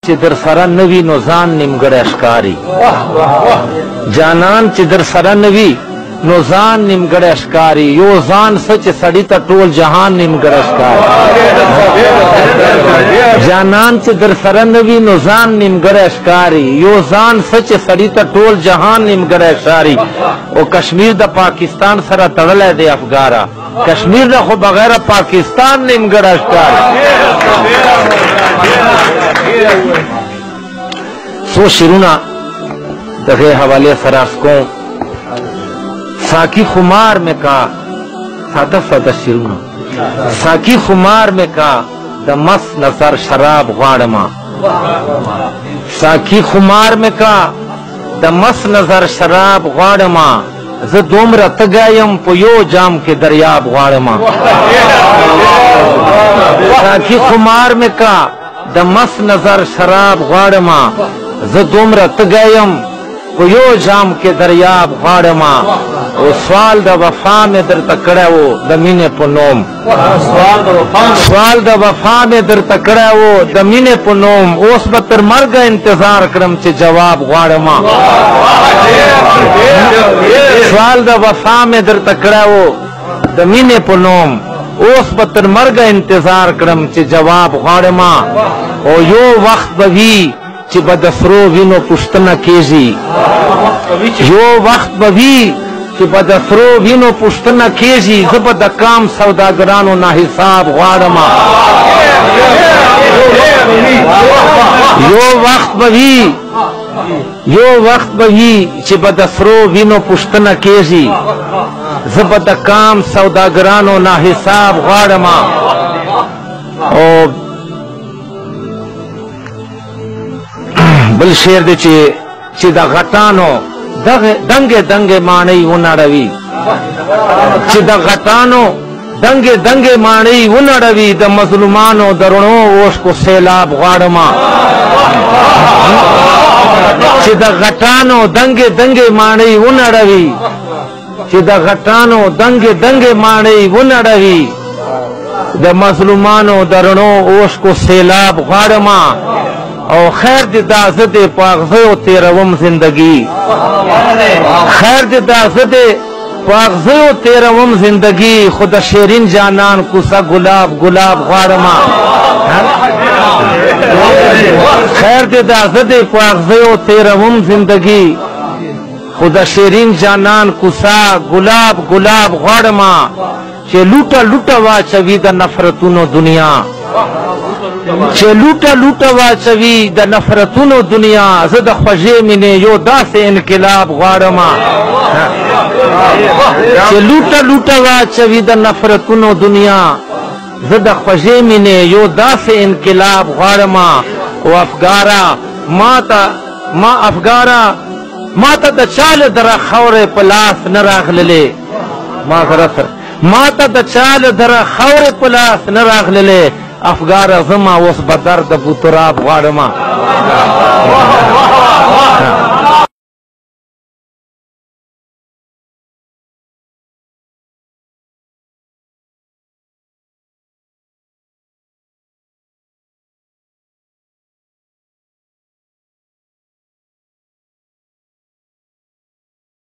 چې در سره نوي نو ځان نیمګړی ښکاري جانان چې در سره نوي نو ځان نیمګړی ښکاري یو ځان څه چې سړي ته ټول جهان نیمګړی ښکاري جانان چې در سره نوي نو ځان نیمګړی ښکاري یو ځان څه چې سړي ته ټول جهان نیمګړی ښکاري او کشمیر د پاکستان سره تړلی دی افګاره کشمیر نه خو بغیر پاکستان نیمګړی ښکاري څو شعرونه دغه حوالې سره عرض کوم साकी खुमार में का सादा सादा शिरुना साकी खुमार में का द मस नजर शराब गाड़मा साकी खुमार में का द मस नजर शराब गाड़मा ज दोमरा तगायम पुयो जाम के दरियाब गाड़मा साकी खुमार में का द मस नजर शराब गाड़मा ज दोमरा तगायम पुयो जाम के दरियाब गाड़मा वो सवाल द वफा में दर तकड़ा वो दमीने पुनोम सवाल द वफा में दर तकड़ा वो दमीने पुनोम ओस बतर मर गए इंतजार करम चे जवाब गाड़मा सवाल द वफा में दर तकड़ा वो दमीने पुनोम ओस बतर मर गए इंतजार करम चे जवाब गाड़मा ओ यो वक्त बभी चे बदसरो विनो पुश्तना केजी यो वक्त बभी कि बदसरो विनो पुश्तना केजी जबद काम सौदागरानो ना हिसाब गाड़मा यो वक्त बही कि बदसरो विनो पुश्तना केजी जबद काम सौदागरानो ना हिसाब गाड़मा ओ बल शेर दे चे दा घटानो दंगे दंगे माणी उनड़वी चिदा घटानो दंगे दंगे माणी उनड़वी द मजलुमानो दरणो ओश को सैलाब गाड़मा चिदा घटानो दंगे दंगे माणी उनड़वी चिदा घटानो दंगे दंगे माणी उनड़वी द मजलुमानो दरणो ओश को सैलाब गाड़मा और खैर दिदाज़दे पागज़े तेरवम जिंदगी खैर दिदाज़दे पागज़े तेरवम जिंदगी खुदा शेरिन जानन कुसा गुलाब गुलाब गाड़मा खैर दिदाज़दे पागज़े तेरवम जिंदगी खुदा शेरिन जानन कुसा गुलाब गुलाब गाड़मा चे लूटा लूटा वा चवी द नफरतुनो दुनिया चे लूटा लूटा वा चवी द नफरतुनो दुनिया ज़द ख्वजे मिने यो दा से इनकलाब गाड़मा चे लूटा लूटा वा चवी द नफरतुनो दुनिया ज़द ख्वजे मिने यो दा से इनकलाब गाड़मा ओ अफगारा मा अफगारा माता द चाल दरा खौरे पलास न राखले माता द चाल दरा खौरे पलास न राखले अफगार जमा उस बदर द बुतराब गाड़मा